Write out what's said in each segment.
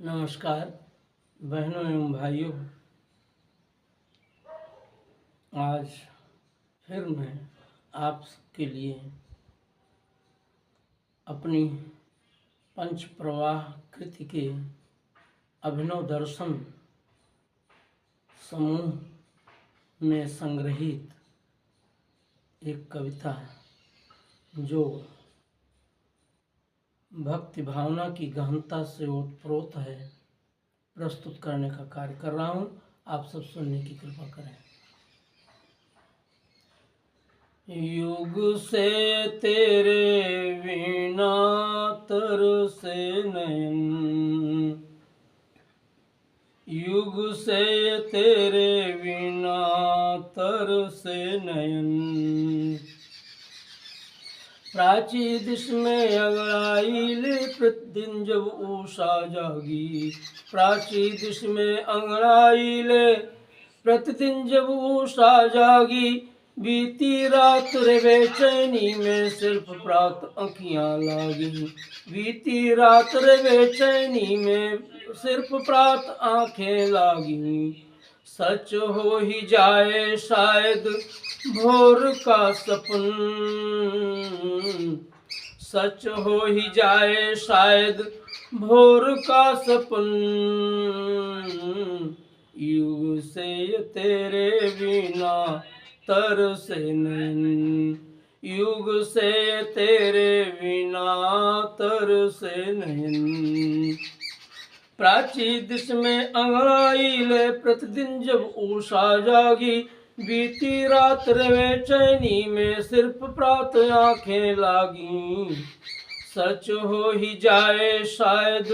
नमस्कार बहनों एवं भाइयों। आज फिर मैं आपके लिए अपनी पंच प्रवाह कृति के अभिनव दर्शन समूह में संग्रहित एक कविता जो भक्ति भावना की गहनता से ओतप्रोत है प्रस्तुत करने का कार्य कर रहा हूँ। आप सब सुनने की कृपा करें। युग से तेरे बिना तरसे नयन, युग से तेरे बिना तरसे नयन, प्राची दिश में अंगड़ाई ले प्रतिदिन जब उषा जागी, प्राची दिश में अंगड़ाई ले प्रतिदिन जब उषा जागी, बीती रात रे बेचैनी में सिर्फ प्रात आँखियाँ लागी, बीती रात रे बेचैनी में सिर्फ प्रात आँखें लागी, सच हो ही जाए शायद भोर का सपन, सच हो ही जाए शायद भोर का सपन, युग से तेरे बिना तरसे नयन, युग से तेरे बिना तरसे नयन, प्राची दिश में अंगड़ाई ले प्रतिदिन जब उषा जागी, बीती रात रे चैनी में सिर्फ प्रात आँखें लागी, सच हो ही जाए शायद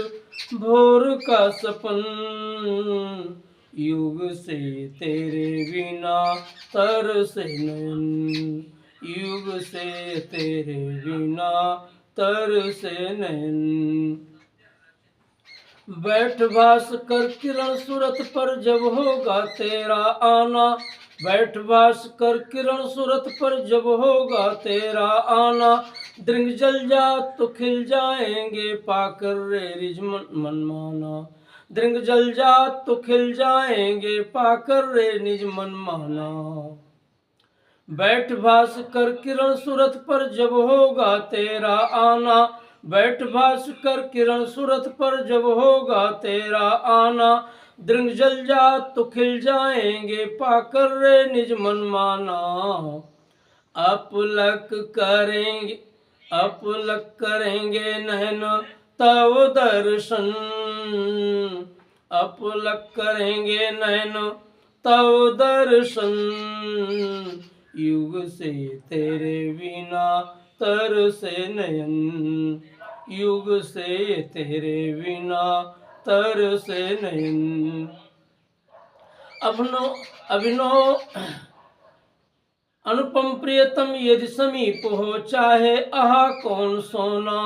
भोर का सपन, युग से तेरे बिना तरसे नयन, युग से तेरे बिना तरसे नयन, बैठ भास कर किरण सूरत पर जब होगा तेरा आना, बैठ भास कर किरण सूरत पर जब होगा तेरा आना, दृंग जल जा तो खिल जाएंगे पाकर रे रिज मनमाना, दृंग जल जा तो खिल जाएंगे पाकर रे निज मनमाना, बैठ भास कर किरण सूरत पर जब होगा तेरा आना, बैठ भास कर किरण सूरत पर जब होगा तेरा आना, दृंग जल जा तो खिल जाएंगे पाकर रे निज मनमाना, अपलक करेंगे अपलक करेंगे नैन तव दर्शन, अपलक करेंगे नैन तव दर्शन, युग से तेरे बिना तरसे नयन, युग से तेरे बिना तरसे नयन, अभिनव अनुपम प्रियतम यदि समीप हो चाहे आहा कौन सोना,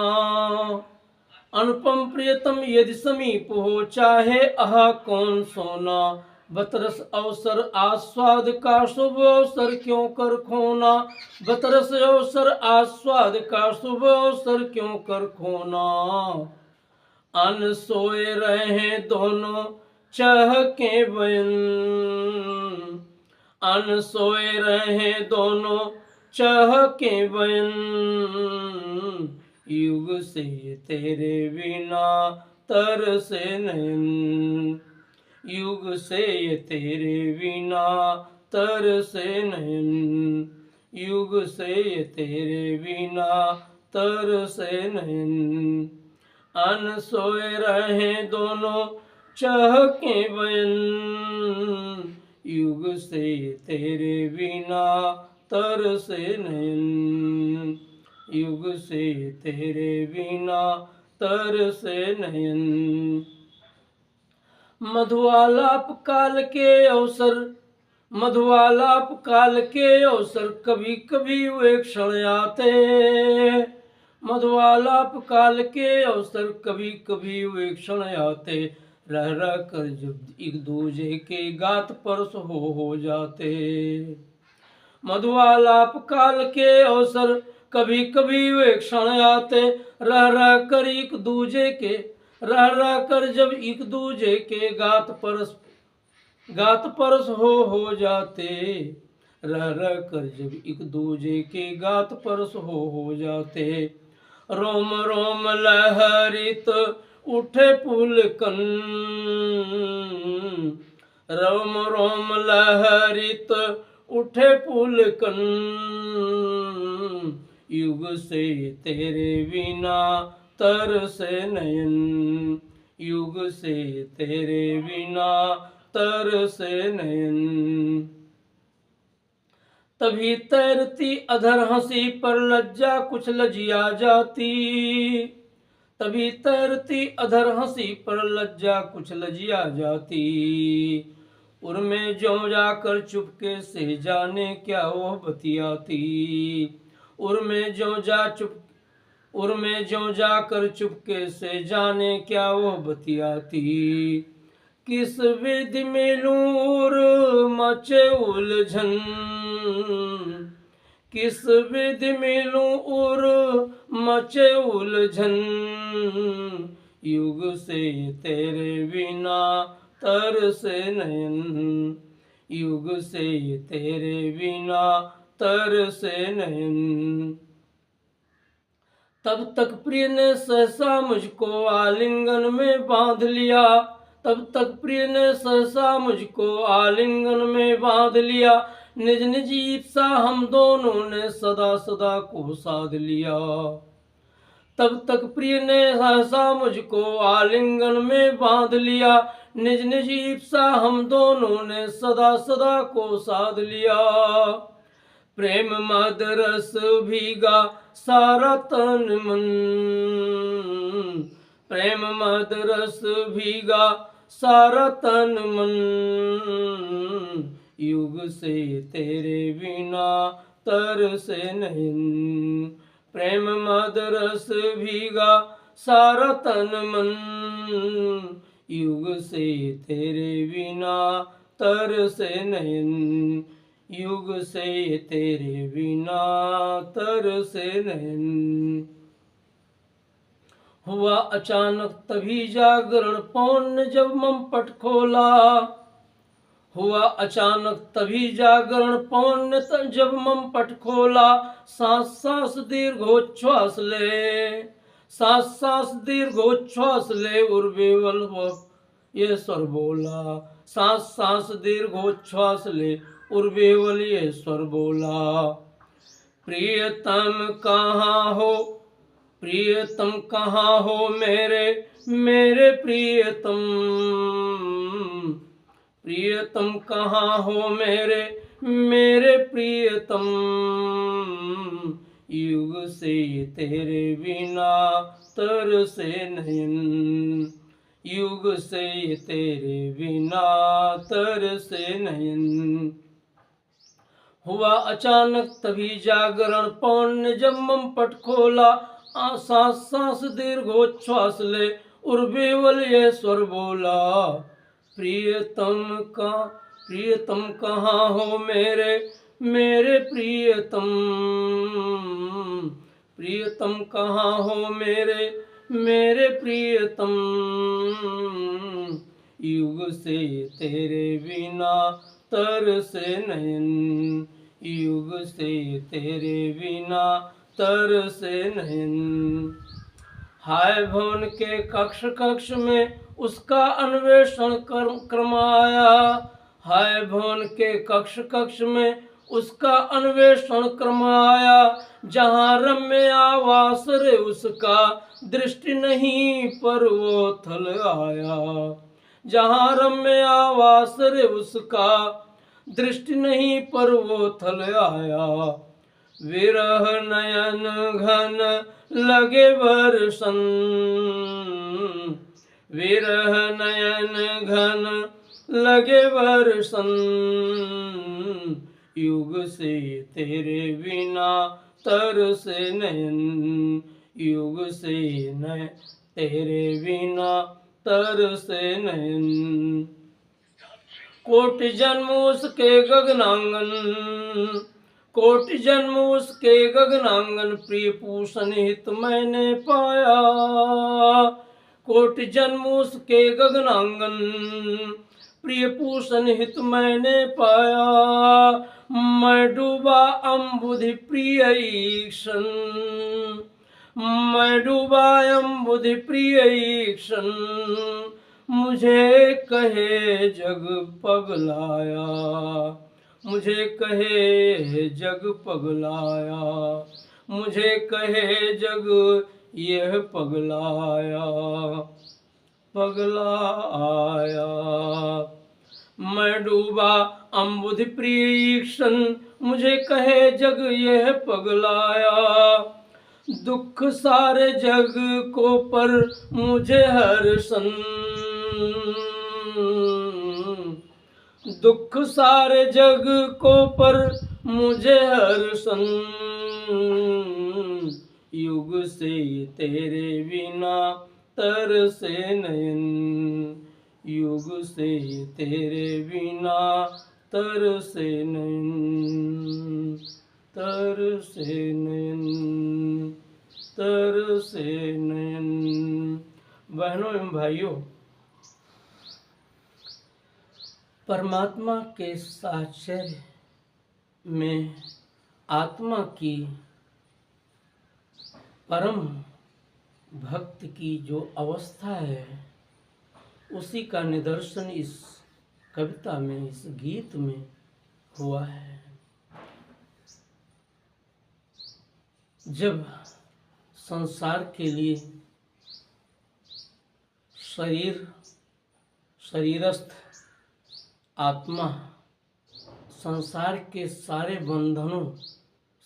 अनुपम प्रियतम यदि समीप हो चाहे आहा कौन सोना, बतरस अवसर आस्वाद का शुभ अवसर क्यों कर खोना, बतरस अवसर आस्वाद का शुभ अवसर क्यों कर खोना, अन सोए रहे दोनों चहके बयन, अन सोए रहे दोनों चहके बयन, युग से तेरे बिना तरसे नयन, युग से तेरे बिना तरसे नयन, युग से तेरे बिना तरसे नयन, अन सोए रहे दोनों चहके बयन, युग से तेरे बिना तरसे नयन, युग से तेरे बिना तरसे नयन, मधुआलाप काल के अवसर, मधुआलाप काल के अवसर कभी कभी वे क्षण आते, मधुआलाप काल के अवसर कभी कभी वे क्षण आते, रह रह कर जब एक दूजे के गात परस हो जाते, मधुआलाप काल के अवसर कभी कभी वे क्षण आते, रह रह कर एक दूजे के रह रह कर जब एक दूजे के गात परस हो जाते, रह रह कर जब एक दूजे के गात परस हो जाते। रोम रोम लहरित उठे पुलकन, रोम रोम लहरित उठे पुलकन। युग से तेरे बिना तरसे नयन, युग से तेरे बिना तरसे नयन। तभी तैरती अधर हंसी पर लज्जा कुछ लजिया जाती, तभी तैरती अधर हंसी पर लज्जा कुछ लजिया जाती। उर्मे ज्यों जाकर चुपके से जाने क्या वो बतियाती, उर्मे ज्यों जाकर चुपके से जाने क्या वो बतियाती। किस विधि में लूर मचे उलझन, किस विधि में लूर मचे उलझन। युग से तेरे बिना तरसे नयन, युग से तेरे बिना तरसे नयन। तब तक प्रिय ने सहसा मुझको आलिंगन में बांध लिया, तब तक प्रिय ने सहसा मुझको आलिंगन में बांध लिया। निज निज ईप्सा हम दोनों ने सदा सदा को साध लिया। तब तक प्रिय ने सहसा मुझको आलिंगन में बांध लिया, निज निज ईप्सा हम दोनों ने सदा सदा को साध लिया। प्रेम मद रस भीगा सारा तन मन, प्रेम मद रस भीगा सारा तन मन। युग से तेरे बिना तरसे नयन, प्रेम मद रस भीगा सारा तन मन। युग से तेरे बिना तरसे नयन, युग से तेरे बिना तरसे नयन। हुआ अचानक तभी जागरण पवन ने जब मम पट खोला, हुआ अचानक तभी जागरण पवन ने जब मम पट खोला। सांस सांस दीर्घोच्छ्वास ले, सांस सांस दीर्घोच्छ्वास ले उर्वेवल ये स्वर बोला। सांस सांस दीर्घोच्छ्वास ले उर्वेवल ये स्वर बोला। प्रियतम कहाँ हो, प्रियतम कहाँ हो मेरे मेरे प्रियतम, प्रियतम कहाँ हो मेरे मेरे प्रियतम। युग से तेरे बिना तरसे नयन, युग से तेरे बिना तरसे नयन। हुआ अचानक तभी जागरण पवन ने जब मम पट खोला। सांस सांस दीर्घोच्छ्वास ले उर्वेवल ये स्वर बोला। प्रियतम कहाँ हो मेरे मेरे प्रियतम, प्रियतम कहाँ हो मेरे मेरे प्रियतम। युग से तेरे बिना तरसे नयन, युग से तेरे बिना तरसे नयन। हाय भवन के कक्ष कक्ष में उसका अन्वेषण क्रमाया, हाय भवन के कक्ष कक्ष में उसका अन्वेषण क्रमाया। जहाँ रम्य आवास रे उसका दृष्टि नहीं पर वो थल आया, जहाँ रम्य आवास रे उसका दृष्टि नहीं पर वो थल आया। विरह नयन घन लगे बरसन, विरह नयन घन लगे बरसन। युग से तेरे बिना तरसे नयन, युग से न तेरे बिना तरसे नयन। कोटि जन्म उसके गगनांगन, कोटि जन्म उसके गगनांगन। प्रिय पूषण हित मैंने पाया, कोटि जन्मों के गगनांगन, प्रिय पूषण हित मैंने पाया, मैं डूबा अम्बुधि प्रिय ईक्षण, मैं डूबा अम्बुधि प्रिय ईक्षण, मुझे कहे जग पगलाया, मुझे कहे जग पगलाया, मुझे कहे जग यह पगलाया, पगला आया। मैं डूबा अम्बुधि प्रिय ईक्षण, मुझे कहे जग यह पगलाया, दुख सारे जग को पर मुझे हर्षण, दुख सारे जग को पर मुझे हर्षण, युग से तेरे बिना तरसे नयन, युग से तेरे बिना तरसे नयन, तरसे नयन, तरसे नयन। बहनों एवं भाइयों, परमात्मा के साक्षर में आत्मा की परम भक्त की जो अवस्था है, उसी का निदर्शन इस कविता में, इस गीत में हुआ है। जब संसार के लिए शरीरस्थ आत्मा संसार के सारे बंधनों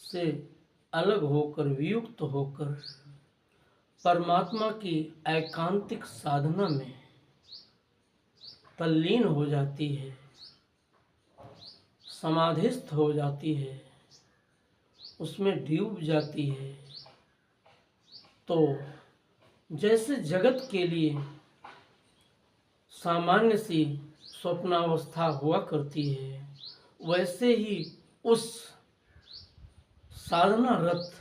से अलग होकर, वियुक्त होकर परमात्मा की एकांतिक साधना में तल्लीन हो जाती है, समाधिस्थ हो जाती है, उसमें डूब जाती है, तो जैसे जगत के लिए सामान्य सी स्वप्नावस्था हुआ करती है, वैसे ही उस साधना रत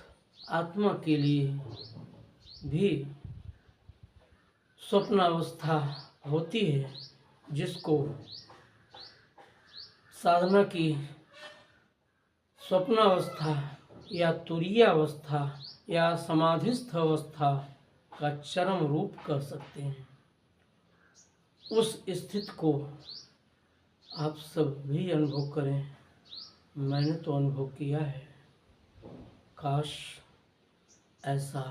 आत्मा के लिए भी स्वप्नावस्था होती है, जिसको साधना की स्वप्नावस्था या तुरीयावस्था या समाधिस्थ अवस्था का चरम रूप कह सकते हैं। उस स्थिति को आप सब भी अनुभव करें। मैंने तो अनुभव किया है। काश ऐसा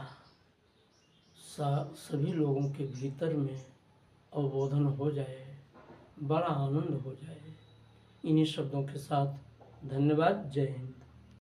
सभी लोगों के भीतर में अवबोधन हो जाए, बड़ा आनंद हो जाए। इन्हीं शब्दों के साथ धन्यवाद। जय हिंद।